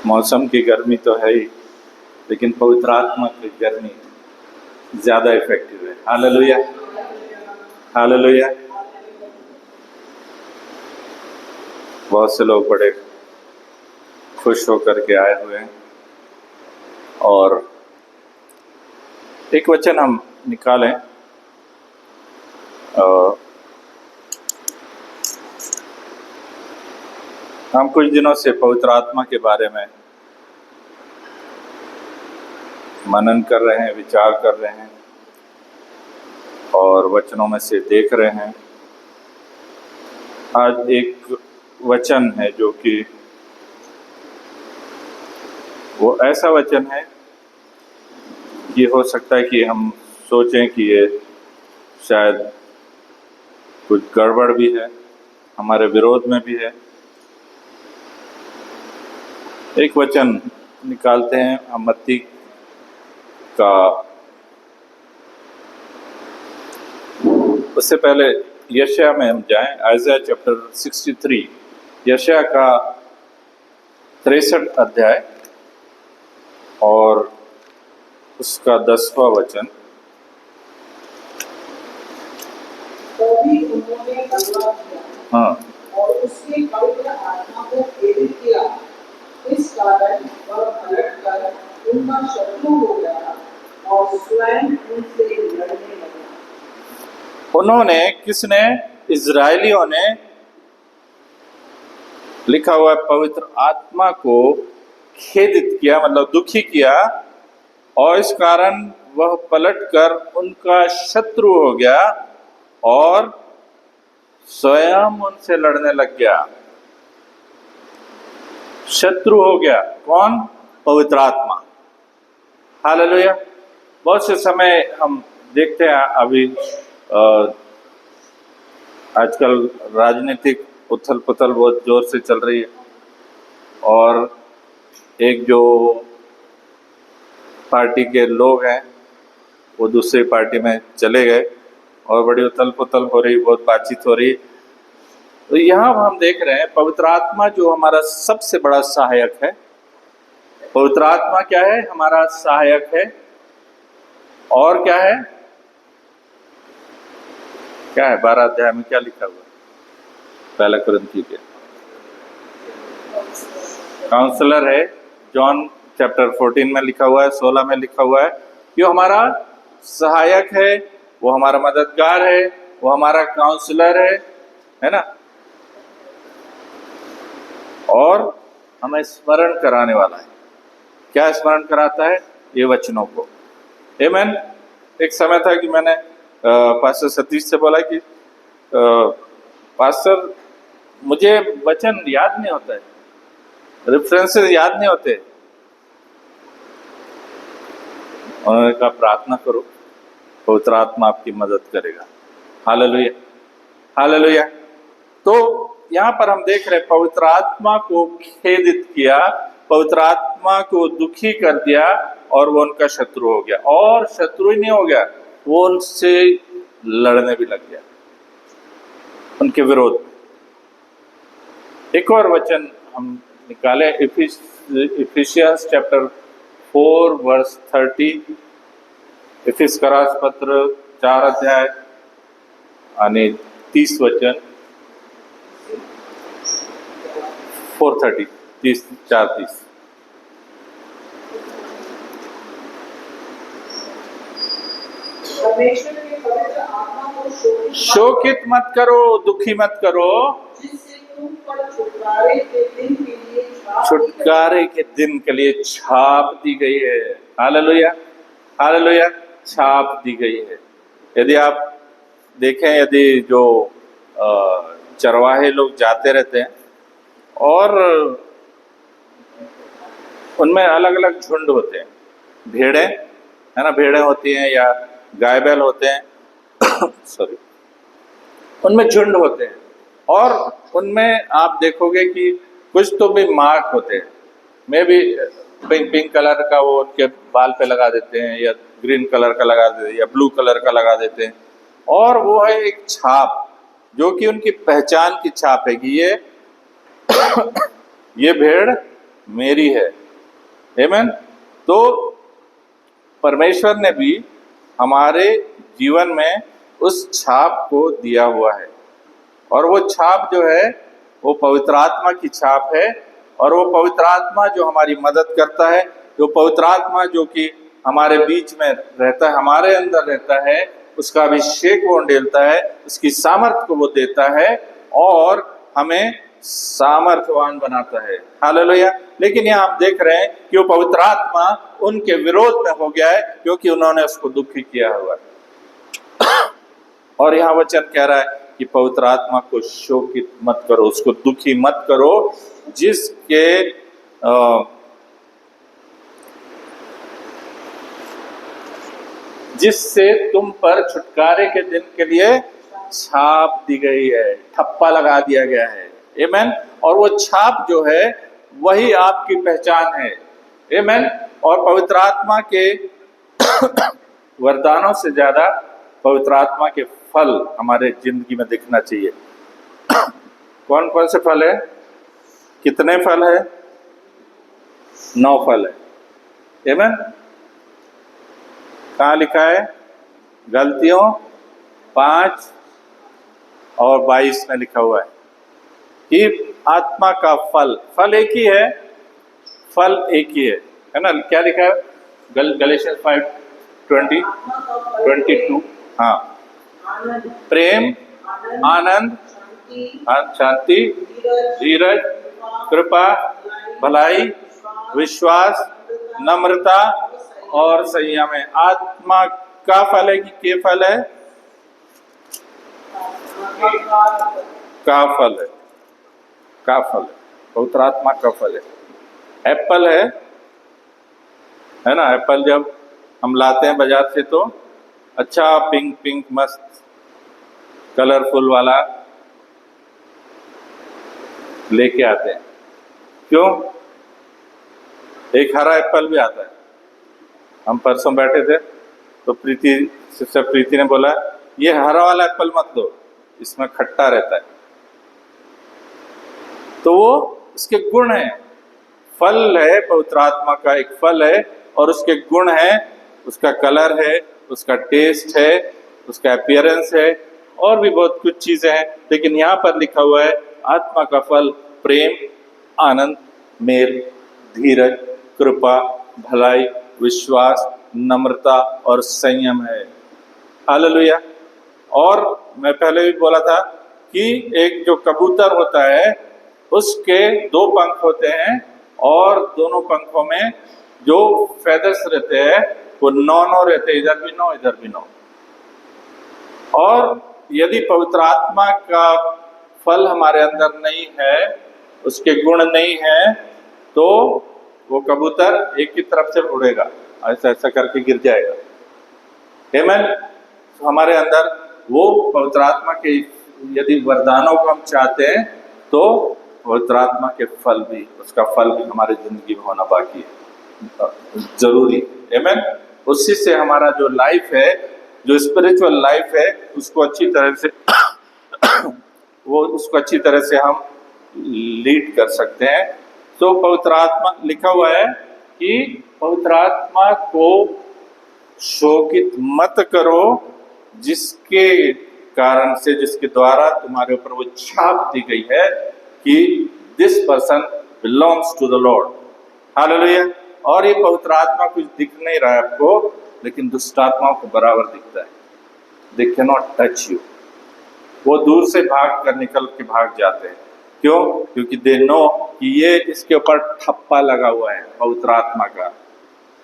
मौसम की गर्मी तो है ही, लेकिन पवित्र आत्मा की गर्मी ज़्यादा इफेक्टिव है। Hallelujah, hallelujah. बहुत से लोग बड़े खुश होकर के आए हुए हैं और एक वचन हम निकालें। हम कुछ दिनों से पवित्र आत्मा के बारे में मनन कर रहे हैं, विचार कर रहे हैं और वचनों में से देख रहे हैं। आज एक वचन है जो कि वो ऐसा वचन है कि हो सकता है कि हम सोचें कि ये शायद कुछ गड़बड़ भी है, हमारे विरोध में भी है। एक वचन निकालते हैं हम मत्ती का। उससे पहले यशाया में हम जाएं, आइज़ाया चैप्टर 63, यशाया का 63 अध्याय और उसका 10वां वचन। हाँ, और उसकी पवित्र आत्मा को प्रेरित किया, इस कारण वह पलटकर उनका शत्रु हो गया और स्वयं उनसे लड़ने लगा। उन्होंने, किसने? इजरायलियों ने, लिखा हुआ है, पवित्र आत्मा को खेदित किया, मतलब दुखी किया, और इस कारण वह पलटकर उनका शत्रु हो गया और स्वयं उनसे लड़ने लग गया। शत्रु हो गया कौन? पवित्र आत्मा। हालेलुया। बहुत से समय हम देखते हैं अभी आजकल राजनीतिक उथल पुथल बहुत जोर से चल रही है और एक जो पार्टी के लोग हैं वो दूसरी पार्टी में चले गए और बड़ी उथल पुथल हो रही, बहुत बातचीत हो रही। तो यहाँ हम देख रहे हैं पवित्र आत्मा जो हमारा सबसे बड़ा सहायक है। पवित्र आत्मा क्या है? हमारा सहायक है। और क्या है? क्या है? 12 अध्याय में क्या लिखा हुआ है? पहला कुरिन्थी के काउंसलर है। जॉन चैप्टर 14 में लिखा हुआ है, 16 में लिखा हुआ है कि वो हमारा सहायक है, वो हमारा मददगार है, वो हमारा काउंसलर है ना, और हमें स्मरण कराने वाला है। क्या स्मरण कराता है? ये वचनों को। आमीन। एक समय था कि मैंने पास्टर सतीश से बोला कि पास्टर मुझे वचन याद नहीं होता है, रेफरेंसेस याद नहीं होते। उन्होंने कहा प्रार्थना करो, पवित्र आत्मा आपकी मदद करेगा। Hallelujah, hallelujah. तो यहाँ पर हम देख रहे हैं पवित्र आत्मा को खेदित किया, पवित्र आत्मा को दुखी कर दिया और वो उनका शत्रु हो गया। और शत्रु ही नहीं हो गया, वो उनसे लड़ने भी लग गया, उनके विरोध में। एक और वचन हम निकाले, इफिसियंस चैप्टर 4 वर्स 30। इफिस का रास पत्र 4 अध्याय यानी 30 वचन, 4:30, 4:30। शोकित मत करो, दुखी मत करो, जिससे तुम पर छुटकारे के दिन के लिए छाप दी गई है। Hallelujah, hallelujah. छाप दी गई है। यदि आप देखें, यदि जो चरवाहे लोग जाते रहते हैं और उनमें अलग अलग झुंड होते हैं, भेड़ें है ना, भेड़ें होती हैं या गाय बैल होते हैं सॉरी, उनमें झुंड होते हैं और उनमें आप देखोगे कि कुछ तो भी मार्क होते हैं। मैं भी पिंक कलर का वो उनके बाल पे लगा देते हैं, या ग्रीन कलर का लगा देते हैं, या ब्लू कलर का लगा देते हैं, और वो है एक छाप जो कि उनकी पहचान की छाप है कि ये भेड़ मेरी है। आमीन। तो परमेश्वर ने भी हमारे जीवन में उस छाप को दिया हुआ है, और वो छाप जो है वो पवित्र आत्मा की छाप है। और वो पवित्र आत्मा जो हमारी मदद करता है, जो पवित्र आत्मा जो कि हमारे बीच में रहता है, हमारे अंदर रहता है, उसका अभिषेक वो डेलता है, उसकी सामर्थ्य को वो देता है और हमें सामर्थ्यवान बनाता है। हालेलुया। लेकिन यहाँ आप देख रहे हैं कि वो पवित्र आत्मा उनके विरोध में हो गया है, क्योंकि उन्होंने उसको दुखी किया हुआ है। और यहाँ वचन कह रहा है कि पवित्र आत्मा को शोकित मत करो, उसको दुखी मत करो, जिससे तुम पर छुटकारे के दिन के लिए छाप दी गई है, ठप्पा लगा दिया गया है। आमीन। और वो छाप जो है वही आपकी पहचान है। आमीन। और पवित्र आत्मा के वरदानों से ज्यादा पवित्र आत्मा के फल हमारे जिंदगी में दिखना चाहिए। कौन कौन से फल है? कितने फल है? 9 फल है। आमीन। कहाँ लिखा है? गलतियों 5 और 22 में लिखा हुआ है कि आत्मा का फल एक ही है, फल एक ही है ना? क्या लिखा है? गलेशियंस 5:22। हाँ। प्रेम, आनंद, शांति, धीरज, कृपा, भलाई, विश्वास, नम्रता और संयम है। आत्मा का फल है कि के फल है? का फल है। का फल है, पवित्र आत्मा का फल है। एप्पल है ना? एप्पल जब हम लाते हैं बाजार से तो अच्छा पिंक मस्त कलरफुल वाला लेके आते हैं। क्यों? एक हरा एप्पल भी आता है। हम परसों बैठे थे तो सिस्टर प्रीति ने बोला ये हरा वाला एप्पल मत दो, इसमें खट्टा रहता है। तो वो इसके गुण है, फल है, पवित्र आत्मा का एक फल है और उसके गुण है, उसका कलर है, उसका टेस्ट है, उसका अपीयरेंस है और भी बहुत कुछ चीजें हैं। लेकिन यहाँ पर लिखा हुआ है आत्मा का फल प्रेम, आनंद, मेल, धीरज, कृपा, भलाई, विश्वास, नम्रता और संयम है। हालेलुया। और मैं पहले भी बोला था कि एक जो कबूतर होता है उसके 2 पंख होते हैं और दोनों पंखों में जो फेदर्स रहते हैं वो 9 रहते हैं, इधर भी 9 इधर भी 9। और यदि पवित्र आत्मा का फल हमारे अंदर नहीं है, उसके गुण नहीं है, तो वो कबूतर एक की तरफ से उड़ेगा, ऐसा ऐसा करके गिर जाएगा। आमीन। तो हमारे अंदर वो पवित्र आत्मा के यदि वरदानों को हम चाहते हैं तो पवित्र आत्मा के फल भी, उसका फल भी हमारे जिंदगी में होना बाकी है, जरूरी। आमीन। उसी से हमारा जो लाइफ है, जो स्पिरिचुअल लाइफ है, उसको अच्छी तरह से हम लीड कर सकते हैं। तो पवित्र आत्मा लिखा हुआ है कि पवित्र आत्मा को शोकित मत करो, जिसके कारण से, जिसके द्वारा तुम्हारे ऊपर वो छाप दी गई है कि this person belongs to the lord. Hallelujah. और ये पवित्र आत्मा कुछ दिख नहीं रहा है आपको, लेकिन दुष्ट आत्माओं को बराबर दिखता है। They can not touch you. वो दूर से निकल के भाग जाते हैं। क्यों? क्योंकि दे नो कि ये इसके ऊपर ठप्पा लगा हुआ है पवित्र आत्मा का,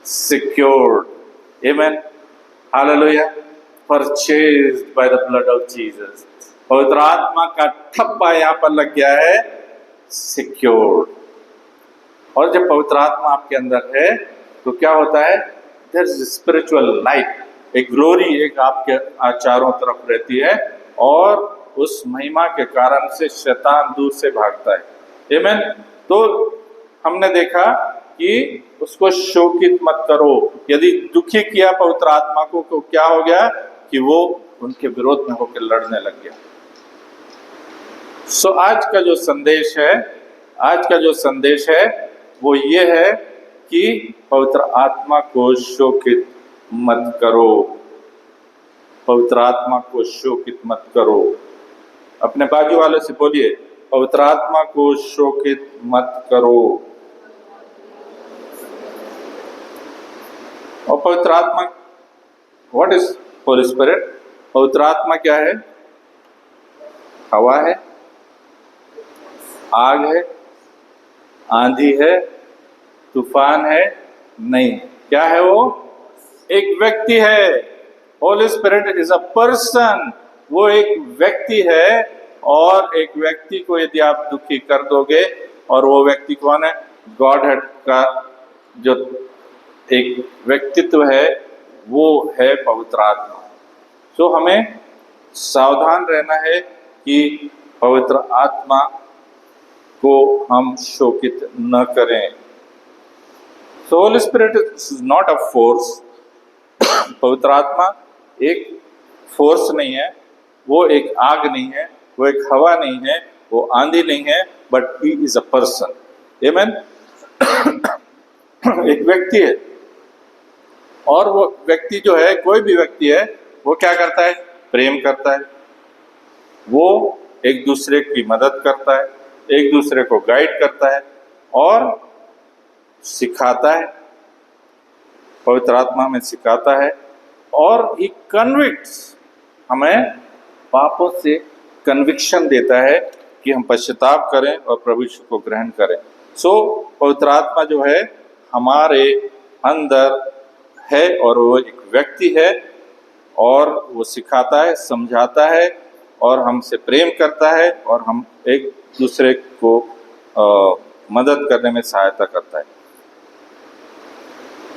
सिक्योर्ड। आमीन। Hallelujah. Purchased by the blood of Jesus. पवित्र आत्मा का ठप्पा यहाँ पर लग गया है, सिक्योर्ड। और जब पवित्र आत्मा आपके अंदर है तो क्या होता है? देयर इज स्पिरिचुअल लाइट, एक ग्लोरी एक आपके चारों तरफ रहती है और उस महिमा के कारण से शैतान दूर से भागता है। आमीन। तो हमने देखा कि उसको शोकित मत करो। यदि दुखी किया पवित्र आत्मा को तो क्या हो गया कि वो उनके विरोध में होकर लड़ने लग गया। आज का जो संदेश है वो ये है कि पवित्र आत्मा को शोकित मत करो। पवित्र आत्मा को शोकित मत करो। अपने बाजू वाले से बोलिए, पवित्र आत्मा को शोकित मत करो। और पवित्र आत्मा, व्हाट इज होली स्पिरिट? पवित्र आत्मा क्या है? हवा है, आग है, आंधी है, तूफान है? नहीं। क्या है वो? एक व्यक्ति है। Holi spirit is a person. वो एक व्यक्ति है, और एक व्यक्ति को यदि आप दुखी कर दोगे, और वो व्यक्ति कौन है? गॉड हेड का जो एक व्यक्तित्व है वो है पवित्र आत्मा। तो हमें सावधान रहना है कि पवित्र आत्मा को हम शोकित न करें। So holy spirit is not a force. पवित्र आत्मा एक फोर्स नहीं है, वो एक आग नहीं है, वो एक हवा नहीं है, वो आंधी नहीं है, but he is a person. Amen. एक व्यक्ति है, और वो व्यक्ति जो है, कोई भी व्यक्ति है, वो क्या करता है? प्रेम करता है, वो एक दूसरे की मदद करता है, एक दूसरे को गाइड करता है और सिखाता है। पवित्र आत्मा में सिखाता है, और ही कन्विक्ट्स, हमें पापों से कन्विक्शन देता है कि हम पश्चाताप करें और प्रभु यीशु को ग्रहण करें। सो पवित्र आत्मा जो है हमारे अंदर है, और वो एक व्यक्ति है, और वो सिखाता है, समझाता है, और हमसे प्रेम करता है, और हम एक दूसरे को मदद करने में सहायता करता है।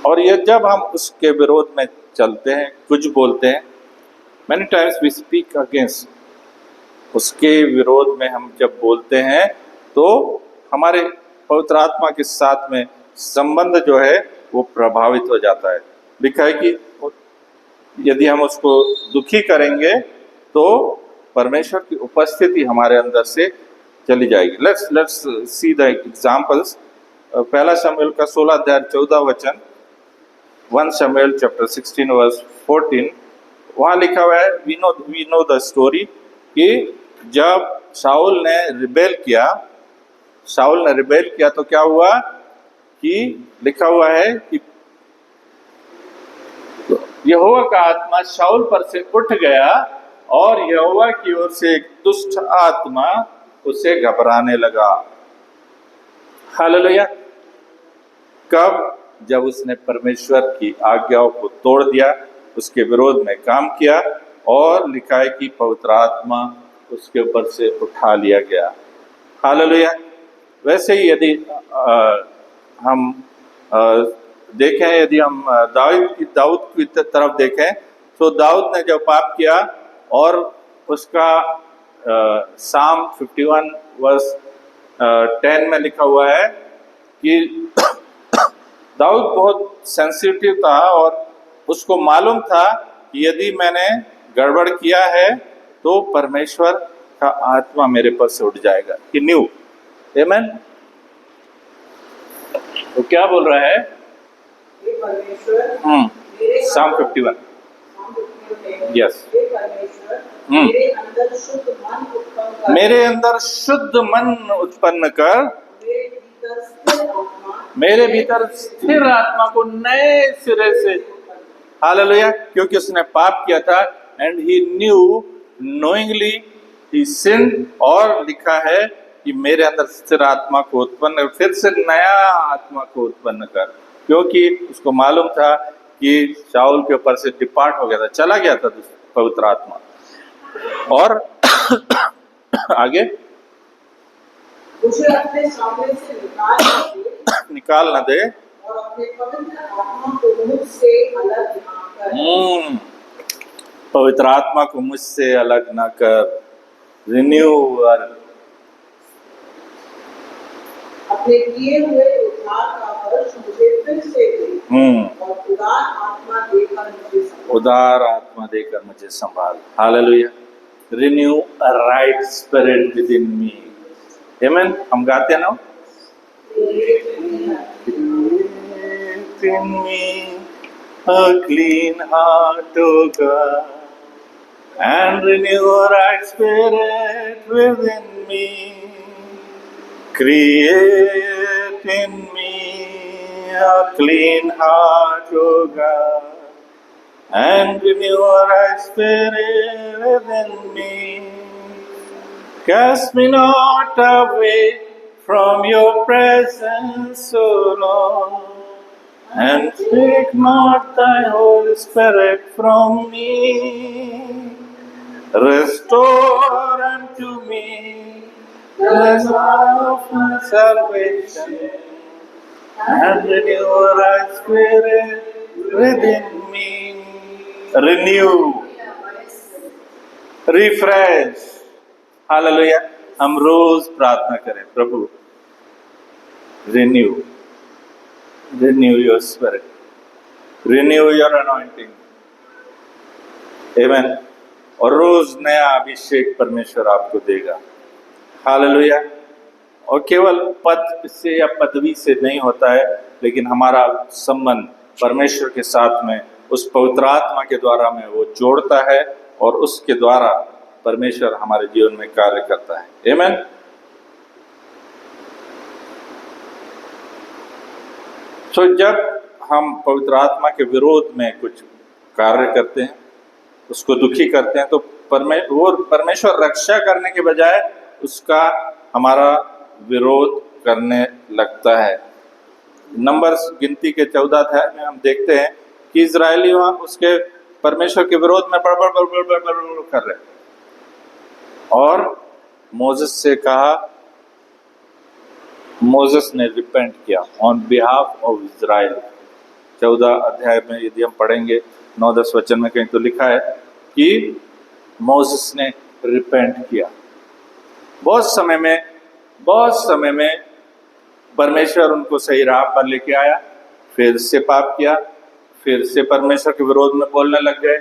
और ये जब हम उसके विरोध में चलते हैं, कुछ बोलते हैं, many times we speak against, उसके विरोध में हम जब बोलते हैं, तो हमारे पवित्र आत्मा के साथ में संबंध जो है वो प्रभावित हो जाता है। लिखा है कि यदि हम उसको दुखी करेंगे तो परमेश्वर की उपस्थिति हमारे अंदर से चली जाएगी। Let's see the examples. पहला शमूएल का 16 अध्याय 14 वचन, 1 शमूएल चैप्टर 16 वर्स 14, वहाँ लिखा हुआ है, वी नो द स्टोरी, कि जब शाऊल ने रिबेल किया तो क्या हुआ कि लिखा हुआ है कि यहोवा का आत्मा शाऊल पर से उठ गया, और यहोवा की ओर से एक दुष्ट आत्मा उसे घबराने लगा। हालेलुया। कब? जब उसने परमेश्वर की आज्ञाओं को तोड़ दिया, उसके विरोध में काम किया, और लिखा है कि पवित्र आत्मा उसके ऊपर से उठा लिया गया। हालेलुया। वैसे ही यदि हम देखें, यदि हम दाऊद की तरफ देखें, तो दाऊद ने जब पाप किया, और उसका साम 51 वर्स 10 में लिखा हुआ है कि दाऊद बहुत सेंसिटिव था, और उसको मालूम था कि यदि मैंने गड़बड़ किया है तो परमेश्वर का आत्मा मेरे पर से उठ जाएगा। कि न्यू आमेन। तो क्या बोल रहा है? साम 51, यस। मेरे अंदर शुद्ध मन उत्पन्न कर, मेरे भीतर स्थिर आत्मा को नए सिरे से। हालेलुया। क्योंकि उसने पाप किया था, एंड ही न्यू नोइंगली ही सिन, और लिखा है कि मेरे अंदर स्थिर आत्मा को उत्पन्न, फिर से नया आत्मा को उत्पन्न कर, क्योंकि उसको मालूम था कि शाऊल के ऊपर से डिपार्ट हो गया था, चला गया था पवित्र आत्मा। और आगे, उसे अपने सामने से निकाल न दे, और अपने पवित्र आत्मा को मुझसे अलग ना कर। पवित्र आत्मा को मुझसे अलग ना कर। रिन्यू अपने किए हुए उद्धार का वर्ष मुझे फिर से दे, और उदार आत्मा देकर मुझे संभाल। Hallelujah. Renew a right spirit within me. Amen. हम गाते हैं ना, Create in me a clean heart, O God, and renew a right spirit within me. Create in me a clean heart, O God, and renew a right spirit within me. Cast me not away from your presence, O Lord, and take not thy Holy Spirit from me. Restore unto me the joy of my salvation, and renew a right spirit within me. Renew, refresh. Hallelujah. हम रोज प्रार्थना करें, प्रभु renew your spirit, renew your anointing, amen. और रोज नया अभिषेक परमेश्वर आपको देगा। हालेलुया। और केवल पद से या पदवी से नहीं होता है, लेकिन हमारा संबंध परमेश्वर के साथ में उस पवित्र आत्मा के द्वारा में वो जोड़ता है, और उसके द्वारा परमेश्वर हमारे जीवन में कार्य करता है। आमेन। तो जब हम पवित्र आत्मा के विरोध में कुछ कार्य करते हैं, उसको दुखी करते हैं, तो परमेश्वर रक्षा करने के बजाय उसका हमारा विरोध करने लगता है। नंबर्स गिनती के 14 अध्याय में हम देखते हैं कि इजरायली वहां उसके परमेश्वर के विरोध में बड़बड़ कर रहे हैं, और मोसेस से कहा, मोसेस ने रिपेंट किया ऑन बिहाफ ऑफ इजराइल। 14 अध्याय में यदि हम पढ़ेंगे 9-10 वचन में कहीं तो लिखा है कि मोसेस ने रिपेंट किया। बहुत समय में परमेश्वर उनको सही राह पर लेके आया, फिर से पाप किया, फिर से परमेश्वर के विरोध में बोलने लग गए,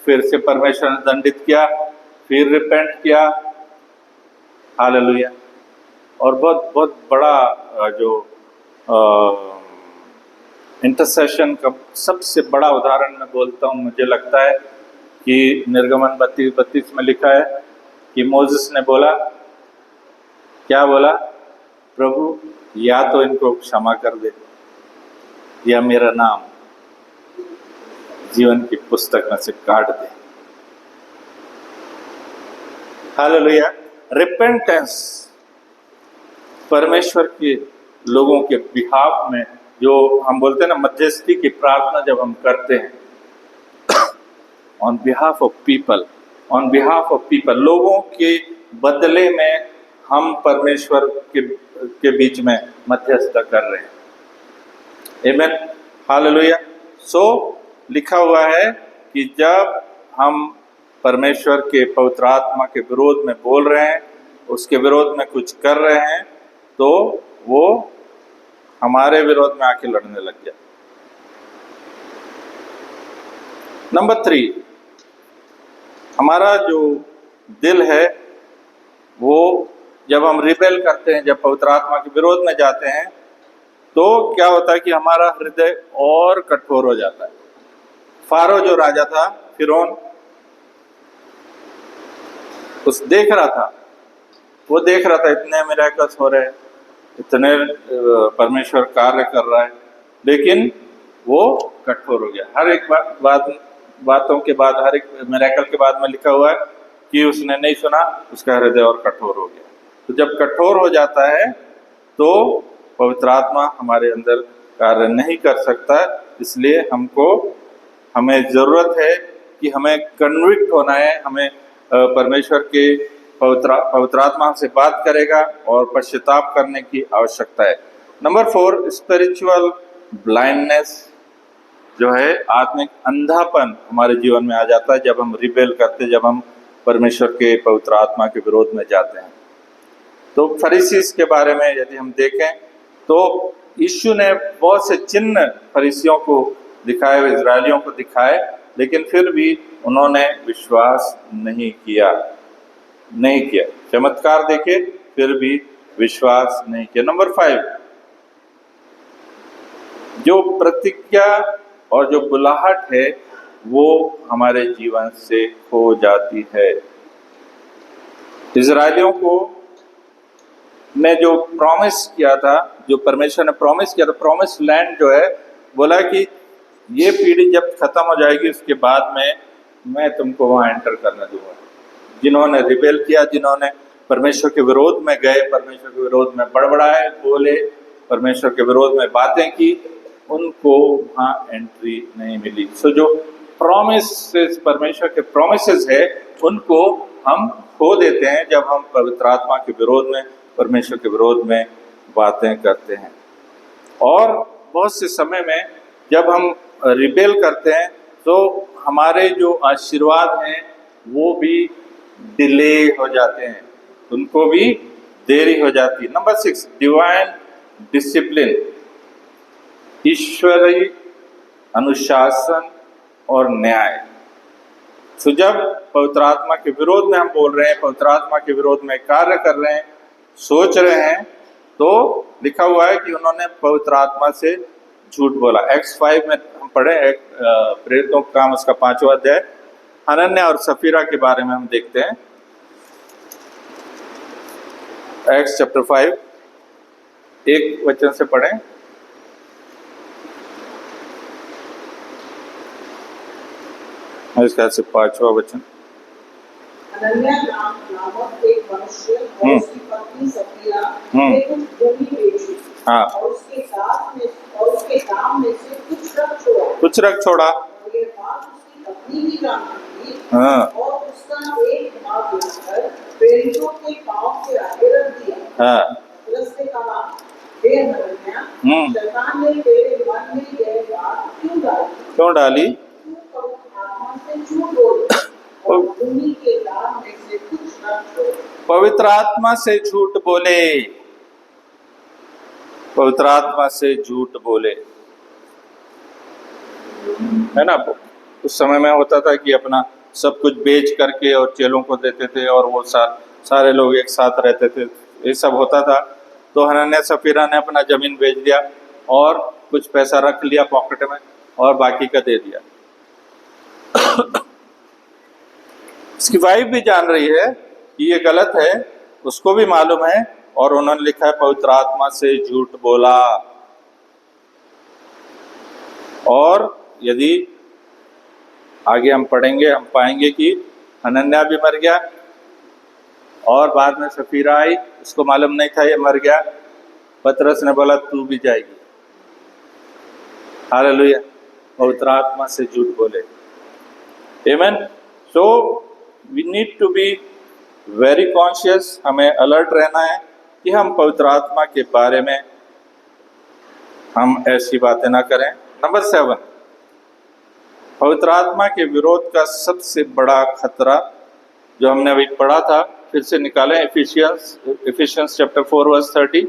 फिर से परमेश्वर ने दंडित किया, फिर रिपेंट किया। हालेलुया। और बहुत बड़ा जो इंटरसेशन का सबसे बड़ा उदाहरण मैं बोलता हूँ, मुझे लगता है कि निर्गमन 32 में लिखा है कि मोसेस ने बोला, क्या बोला? प्रभु या तो इनको क्षमा कर दे, या मेरा नाम जीवन की पुस्तक में से काट दे। हालेलुया। रिपेंटेंस परमेश्वर के लोगों के बिहाफ में, जो हम बोलते हैं ना मध्यस्थी की प्रार्थना जब हम करते हैं, ऑन बिहाफ ऑफ पीपल, लोगों के बदले में हम परमेश्वर के बीच में मध्यस्थता कर रहे हैं। आमीन। हालेलुया। सो लिखा हुआ है कि जब हम परमेश्वर के पवित्र आत्मा के विरोध में बोल रहे हैं, उसके विरोध में कुछ कर रहे हैं, तो वो हमारे विरोध में आके लड़ने लग जाए। नंबर 3, हमारा जो दिल है वो जब हम रिबेल करते हैं, जब पवित्र आत्मा के विरोध में जाते हैं, तो क्या होता है कि हमारा हृदय और कठोर हो जाता है। फारो जो राजा था, फिरौन, उस देख रहा था इतने मिराकल्स हो रहे हैं, इतने परमेश्वर कार्य कर रहा है, लेकिन वो कठोर हो गया। हर एक बातों के बाद, हर एक मिराकल के बाद में लिखा हुआ है कि उसने नहीं सुना, उसका हृदय और कठोर हो गया। तो जब कठोर हो जाता है तो पवित्र आत्मा हमारे अंदर कार्य नहीं कर सकता। इसलिए हमें ज़रूरत है कि हमें कन्विक्ट होना है, हमें परमेश्वर के पवित्र आत्मा से बात करेगा और पश्चाताप करने की आवश्यकता है। नंबर 4, स्पिरिचुअल ब्लाइंडनेस जो है, आत्मिक अंधापन हमारे जीवन में आ जाता है जब हम रिबेल करते, जब हम परमेश्वर के पवित्र आत्मा के विरोध में जाते हैं। तो फरीसीस के बारे में यदि हम देखें तो यीशु ने बहुत से चिन्ह फरीसियों को दिखाए, इजरायलियों को दिखाए, लेकिन फिर भी उन्होंने विश्वास नहीं किया। चमत्कार देखे फिर भी विश्वास नहीं किया। नंबर 5, जो प्रतिज्ञा और जो बुलाहट है वो हमारे जीवन से खो जाती है। इजरायलियों को ने जो प्रॉमिस किया था, जो परमेश्वर ने प्रॉमिस किया था, प्रॉमिस लैंड जो है, बोला कि ये पीढ़ी जब खत्म हो जाएगी उसके बाद में मैं तुमको वहां एंटर करने दूंगा। जिन्होंने रिबेल किया, जिन्होंने परमेश्वर के विरोध में गए, परमेश्वर के विरोध में बड़बड़ाए, बोले, परमेश्वर के विरोध में बातें की, उनको वहां एंट्री नहीं मिली। सो जो प्रॉमिसेस, परमेश्वर के प्रॉमिसेस है, उनको हम खो देते हैं जब हम पवित्र आत्मा के विरोध में, परमेश्वर के विरोध में बातें करते हैं। और बहुत से समय में जब हम रिबेल करते हैं तो हमारे जो आशीर्वाद हैं वो भी डिले हो जाते हैं, उनको भी देरी हो जाती है। नंबर 6, डिवाइन डिसिप्लिन, ईश्वरीय अनुशासन और न्याय। तो जब पवित्र आत्मा के विरोध में हम बोल रहे हैं, पवित्र आत्मा के विरोध में कार्य कर रहे हैं, सोच रहे हैं, तो लिखा हुआ है कि उन्होंने पवित्र आत्मा से झूठ बोला। एक्स 5 में हम पढ़े, प्रेरितों का काम उसका 5वां अध्याय, हनन्याह और सफीरा के बारे में हम देखते हैं। एक्स चैप्टर 5 एक वचन से पढ़ें। इसका से 5वां वचन। हनन्याह नामक एक मनुष्य और उसकी पत्नी सफीरा ने कुछ भूमि बेची और उसके दाम में से कुछ रख छोड़ा। और ये बात उसकी पत्नी भी जानती थी और उसका एक भाग लाकर प्रेरितों के पांव के आगे रख दिया। उसने कहा, हे हनन्याह, शैतान ने तेरे मन में यह बात क्यों डाली? तू पवित्र आत्मा से झूठ बोल और भूमि के दाम में से कुछ रख छोड़। पवित्र आत्मा से झूठ बोले, पवित्र आत्मा से झूठ बोले, है ना। उस समय में होता था कि अपना सब कुछ बेच करके और चेलों को देते थे और वो सारे लोग एक साथ रहते थे, ये सब होता था। तो हनन्याह सफीरा ने अपना जमीन बेच दिया और कुछ पैसा रख लिया पॉकेट में और बाकी का दे दिया। उसकी वाइफ भी जान रही है कि ये गलत है, उसको भी मालूम है, और उन्होंने लिखा है पवित्र आत्मा से झूठ बोला। और यदि आगे हम पढ़ेंगे, हम पाएंगे कि हनन्याह भी मर गया और बाद में सफीरा आई, उसको मालूम नहीं था ये मर गया। पतरस ने बोला तू भी जाएगी। हालेलुया, पवित्र आत्मा से झूठ बोले। Amen. So we need to be very conscious, हमें अलर्ट रहना है कि हम पवित्र आत्मा के बारे में हम ऐसी बातें ना करें। नंबर 7, पवित्र आत्मा के विरोध का सबसे बड़ा खतरा जो हमने अभी पढ़ा था, फिर से निकालें। Ephesians chapter 4 verse 30।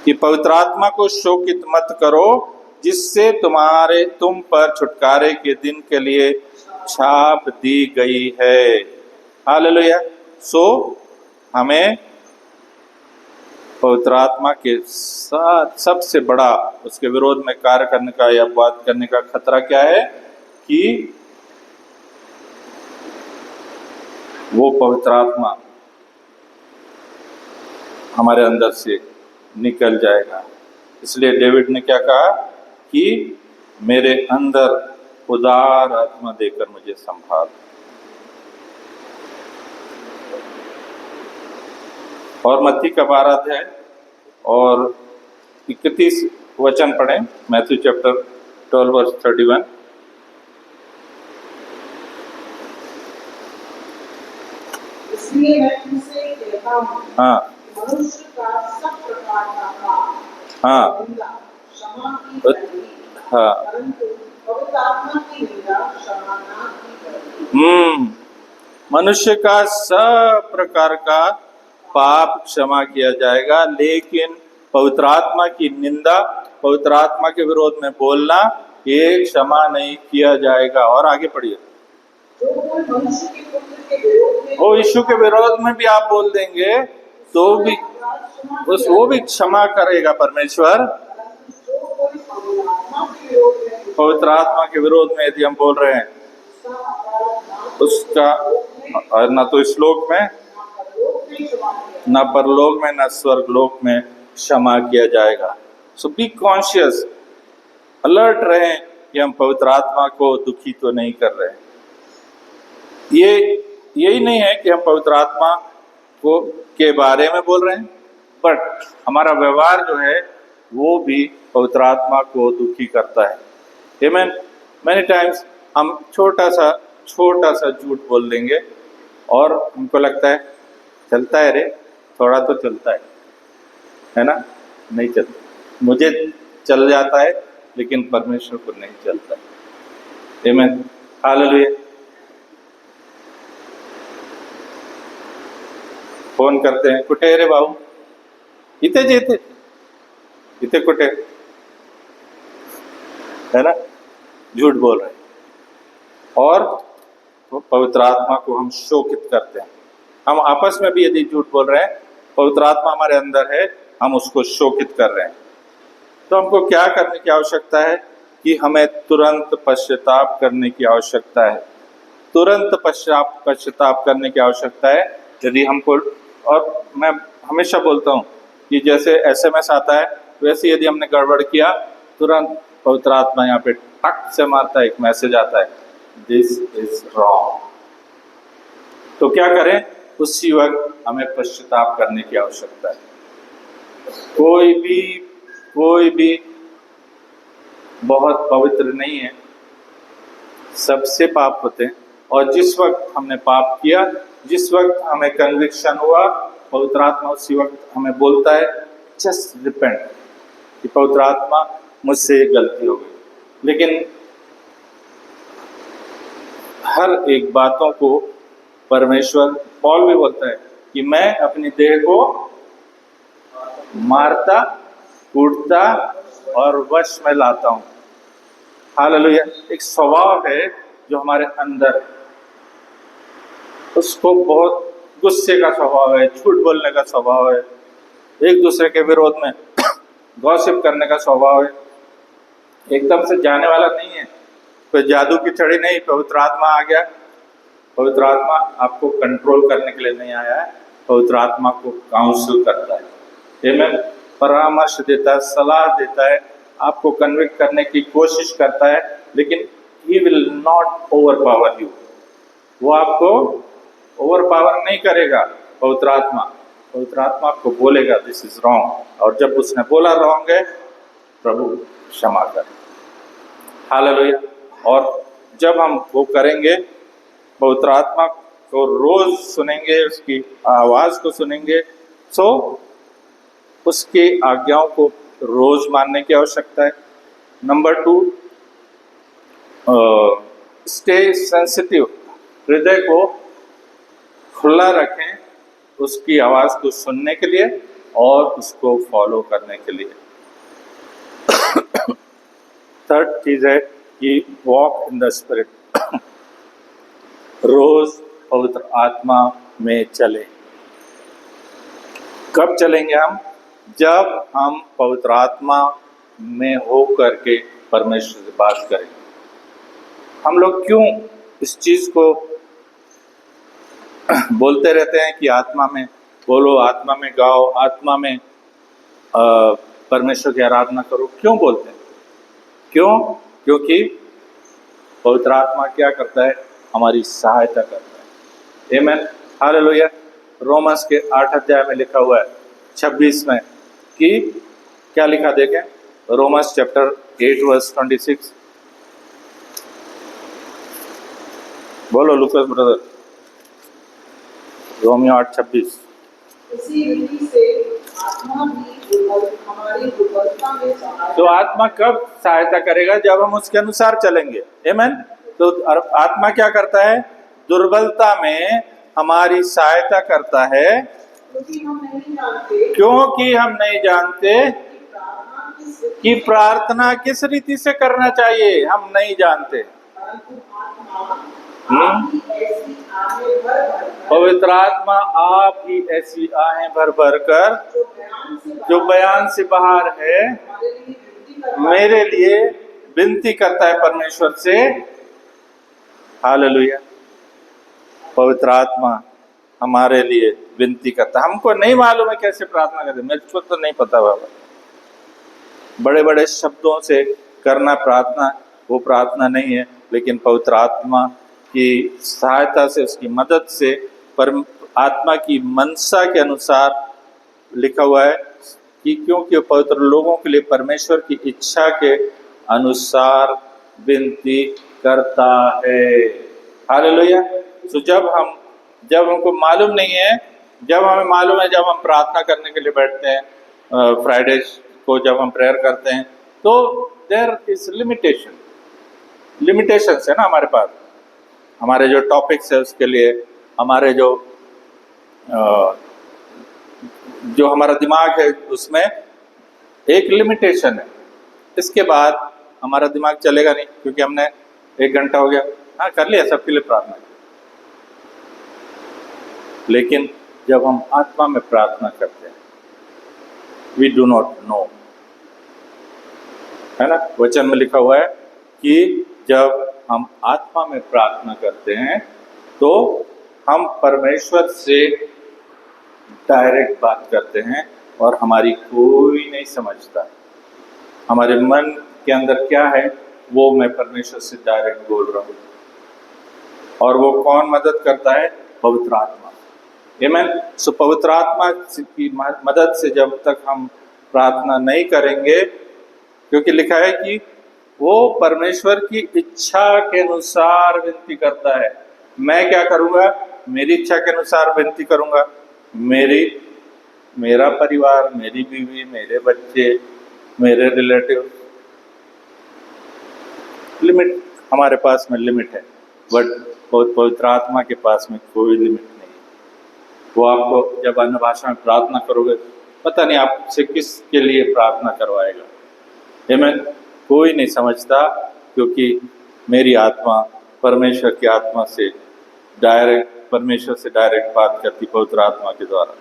कि पवित्र आत्मा को शोकित मत करो, जिससे तुम पर छुटकारे के दिन के लिए छाप दी गई है। हालेलुया। सो हमें पवित्र आत्मा के साथ सबसे बड़ा उसके विरोध में कार्य करने का या बात करने का खतरा क्या है कि वो पवित्र आत्मा हमारे अंदर से निकल जाएगा। इसलिए डेविड ने क्या कहा कि मेरे अंदर उदार आत्मा देकर मुझे संभाल। और मत्ती का 12 अध्याय और 31 वचन पढ़ें। Matthew chapter 12 verse 31। इसलिए मैं तुमसे कहता हूँ, मनुष्य का सब प्रकार का पाप, निंदा क्षमा की जाएगी, परंतु पवित्र आत्मा की निंदा क्षमा ना की जाएगी। मनुष्य का सब प्रकार का पाप क्षमा किया जाएगा, लेकिन पवित्र आत्मा की निंदा, पवित्र आत्मा के विरोध में बोलना, ये क्षमा नहीं किया जाएगा। और आगे पढ़िए। जो कोई मनुष्य के पुत्र के विरोध में, वो यीशु के विरोध में भी आप बोल देंगे तो भी उस वो भी क्षमा करेगा परमेश्वर। परंतु जो कोई पवित्र आत्मा के विरोध पवित्र आत्मा के विरोध में में यदि हम बोल रहे हैं उसका अपराध उसका, और न तो इस लोक में, ना परलोक न परलोक में क्षमा किया में, न स्वर्गलोक में क्षमा किया जाएगा। सो बी कॉन्शियस, अलर्ट रहें कि हम पवित्र आत्मा को दुखी तो नहीं कर रहे हैं। यही नहीं है कि हम पवित्र आत्मा को के बारे में बोल रहे हैं, बट हमारा व्यवहार जो है वो भी पवित्र आत्मा को दुखी करता है। आमेन। मैनी टाइम्स हम छोटा सा झूठ बोल देंगे और हमको लगता है चलता है रे, थोड़ा तो चलता है ना? नहीं चलता, मुझे चल जाता है लेकिन परमेश्वर को नहीं चलता। आमेन, हालेलुया। फोन करते हैं, कुठे रे बाबू, इथे कुठे, है ना? झूठ बोल रहे हैं। और तो पवित्र आत्मा को हम शोकित करते हैं। हम आपस में भी यदि झूठ बोल रहे हैं, पवित्र आत्मा हमारे अंदर है, हम उसको शोकित कर रहे हैं। तो हमको क्या करने की आवश्यकता है कि हमें तुरंत पश्चाताप करने की आवश्यकता है। तुरंत पश्चाताप करने की आवश्यकता है। यदि हमको, और मैं हमेशा बोलता हूँ कि जैसे SMS आता है वैसे यदि हमने गड़बड़ किया, तुरंत पवित्र आत्मा यहाँ पे टक से मारता है, एक मैसेज आता है, दिस इज रॉन्ग। तो क्या करें? उसी वक्त हमें पश्चाताप करने की आवश्यकता है। कोई भी बहुत पवित्र नहीं है, सबसे पाप होते हैं। और जिस वक्त हमने पाप किया, जिस वक्त हमें कन्विक्शन हुआ, पवित्र आत्मा उसी वक्त हमें बोलता है जस्ट रिपेंट, कि पवित्र आत्मा मुझसे ये गलती हो गई। लेकिन हर एक बातों को परमेश्वर, पौल भी बोलता है कि मैं अपनी देह को मारता, कूटता और वश में लाता हूँ। हालेलुया। एक स्वभाव है जो हमारे अंदर, उसको बहुत गुस्से का स्वभाव है, झूठ बोलने का स्वभाव है, एक दूसरे के विरोध में गॉसिप करने का स्वभाव है। एकदम से जाने वाला नहीं है, कोई जादू की छड़ी नहीं, पवित्र आत्मा आ गया। पवित्र आत्मा आपको कंट्रोल करने के लिए नहीं आया है, पवित्र आत्मा को काउंसिल करता है। आमीन। परामर्श देता है, सलाह देता है, आपको कन्विक्ट करने की कोशिश करता है, लेकिन he will not overpower you. वो आपको ओवरपावर नहीं करेगा। पवित्र आत्मा आपको बोलेगा दिस इज रॉन्ग, और जब उसने बोला रॉन्ग है, प्रभु क्षमा कर। हालेलुया। और जब हम वो करेंगे, पवित्र आत्मा को रोज सुनेंगे, उसकी आवाज को सुनेंगे, सो उसकी आज्ञाओं को रोज मानने की आवश्यकता है। नंबर 2, स्टे सेंसिटिव, हृदय को खुला रखें उसकी आवाज को सुनने के लिए और उसको फॉलो करने के लिए। थर्ड चीज है कि वॉक इन द स्पिरिट, रोज पवित्र आत्मा में चले। कब चलेंगे हम? जब हम पवित्र आत्मा में हो करके परमेश्वर से बात करेंगे। हम लोग क्यों इस चीज को बोलते रहते हैं कि आत्मा में बोलो, आत्मा में गाओ, आत्मा में परमेश्वर की आराधना करो? क्यों बोलते हैं? क्यों? क्योंकि पवित्र आत्मा क्या करता है? हमारी सहायता करता है। आमीन, हालेलुया। रोमस के 8 अध्याय में लिखा हुआ है 26 में कि क्या लिखा देखें, रोमस चैप्टर 8 वर्स 26। बोलो लुकास ब्रदर। रोमियो 8:26। इसी रीति से आत्मा भी हमारी दुर्बलता में सहायता। तो आत्मा कब सहायता करेगा? जब हम उसके अनुसार चलेंगे। आमीन। तो आत्मा क्या करता है? दुर्बलता में हमारी सहायता करता है, क्योंकि हम नहीं जानते कि प्रार्थना किस रीति से करना चाहिए। हम नहीं जानते। पवित्र आत्मा आप ही ऐसी आहें भर भर कर जो बयान से बाहर है मेरे लिए विनती करता है परमेश्वर से। हालेलुया। पवित्र आत्मा हमारे लिए विनती करता है। हमको नहीं मालूम है कैसे प्रार्थना करते, मेरे को तो नहीं पता बाबा। बड़े बड़े शब्दों से करना प्रार्थना, वो प्रार्थना नहीं है, लेकिन पवित्र आत्मा की सहायता से, उसकी मदद से, आत्मा की मनसा के अनुसार लिखा हुआ है कि क्योंकि पवित्र लोगों के लिए परमेश्वर की इच्छा के अनुसार विनती करता है। हालेलुया। तो जब हमको मालूम नहीं है, जब हमें मालूम है, जब हम प्रार्थना करने के लिए बैठते हैं, फ्राइडे को जब हम प्रेयर करते हैं, तो देयर इज लिमिटेशंस है ना हमारे पास। हमारे जो टॉपिक्स है उसके लिए हमारे जो हमारा दिमाग है उसमें एक लिमिटेशन है। इसके बाद हमारा दिमाग चलेगा नहीं, क्योंकि हमने 1 घंटा हो गया, हाँ कर लिया, सबके लिए प्रार्थना। लेकिन जब हम आत्मा में प्रार्थना करते हैं, वी डू नॉट नो, है ना। वचन में लिखा हुआ है कि जब हम आत्मा में प्रार्थना करते हैं तो हम परमेश्वर से डायरेक्ट बात करते हैं और हमारी कोई नहीं समझता। हमारे मन के अंदर क्या है वो मैं परमेश्वर से डायरेक्ट बोल रहा हूँ। और वो कौन मदद करता है? पवित्र आत्मा। आमीन। सो पवित्र आत्मा की मदद से जब तक हम प्रार्थना नहीं करेंगे, क्योंकि लिखा है कि वो परमेश्वर की इच्छा के अनुसार विनती करता है। मैं क्या करूँगा? मेरी इच्छा के अनुसार विनती करूँगा। मेरा परिवार, मेरी बीवी, मेरे बच्चे, मेरे रिलेटिव, लिमिट हमारे पास में लिमिट है, बट पवित्र आत्मा के पास में कोई लिमिट नहीं है। वो आपको जब अन्य भाषा में प्रार्थना करोगे, पता नहीं आपसे किसके लिए प्रार्थना करवाएगा। आमीन। कोई नहीं समझता, क्योंकि मेरी आत्मा परमेश्वर की आत्मा से परमेश्वर से डायरेक्ट बात करती पवित्र आत्मा के द्वारा।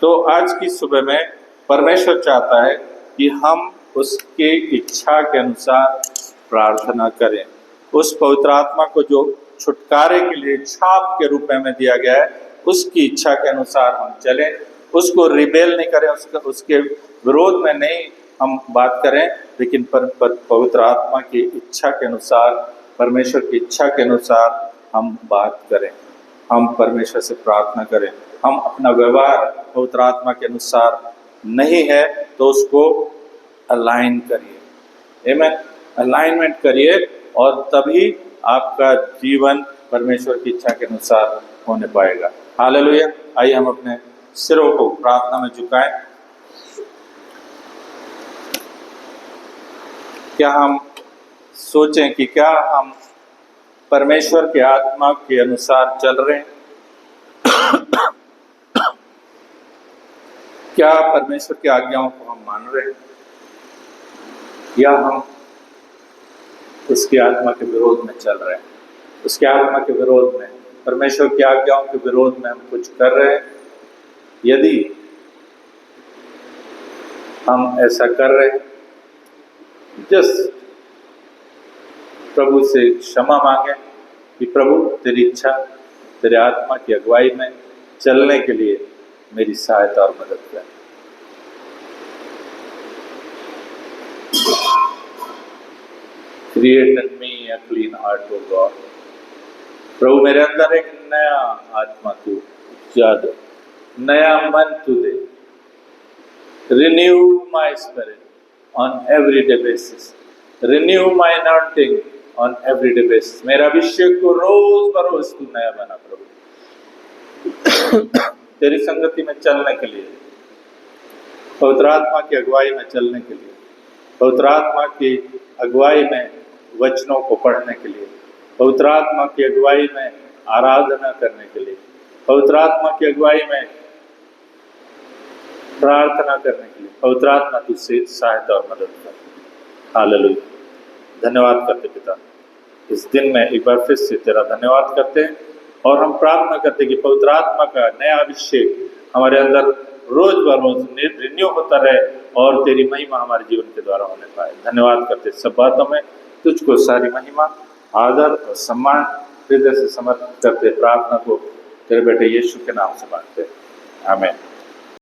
तो आज की सुबह में परमेश्वर चाहता है कि हम उसके इच्छा के अनुसार प्रार्थना करें। उस पवित्र आत्मा को जो छुटकारे के लिए छाप के रूप में दिया गया है, उसकी इच्छा के अनुसार हम चलें, उसको रिबेल नहीं करें, उसके विरोध में नहीं हम बात करें, लेकिन पवित्र आत्मा की इच्छा के अनुसार, परमेश्वर की इच्छा के अनुसार हम बात करें, हम परमेश्वर से प्रार्थना करें। हम अपना व्यवहार पवित्र आत्मा के अनुसार नहीं है तो उसको अलाइन करिए। आमीन। अलाइनमेंट करिए और तभी आपका जीवन परमेश्वर की इच्छा के अनुसार होने पाएगा। हालेलुया। आइए हम अपने सिरों को प्रार्थना में झुकाएं। क्या हम सोचें कि क्या हम परमेश्वर के आत्मा के अनुसार चल रहे हैं? क्या परमेश्वर की आज्ञाओं को हम मान रहे हैं, या हम उसकी आत्मा के विरोध में चल रहे हैं? उसकी आत्मा के विरोध में, परमेश्वर की आज्ञाओं के विरोध में हम कुछ कर रहे हैं। यदि हम ऐसा कर रहे हैं, जस्ट प्रभु से क्षमा मांगे कि प्रभु तेरी इच्छा, तेरे आत्मा की अगुवाई में चलने के लिए मेरी सहायता और मदद कर। Create in me a clean heart O God. प्रभु मेरे अंदर एक नया आत्मा तू जादू, नया मन तू दे। Renew my spirit on everyday basis, renew my anointing on everyday basis. मेरा अभिषेक को रोज बरोज तू नया बना प्रभु, तेरी संगति में चलने के लिए, पवित्र आत्मा की अगुवाई में चलने के लिए, पवित्र आत्मा की अगुवाई में वचनों को पढ़ने के लिए, पवित्र आत्मा की अगुवाई में आराधना करने के लिए, पवित्र आत्मा की अगुवाई में प्रार्थना करने के लिए पवित्र आत्मा तुझसे सहायता और मदद कर। हालेलुया। धन्यवाद करते पिता, इस दिन में एक बार फिर से तेरा धन्यवाद करते हैं और हम प्रार्थना करते हैं कि पवित्र आत्मा का नया अभिषेक हमारे अंदर रोज बरोज रिन्यू होता रहे और तेरी महिमा हमारे जीवन के द्वारा होने पाए। धन्यवाद करते सब बातों में तुझको सारी महिमा, आदर और सम्मान हृदय से समर्पित करते प्रार्थना को तेरे बेटे यीशु के नाम से मांगते हैं, आमीन।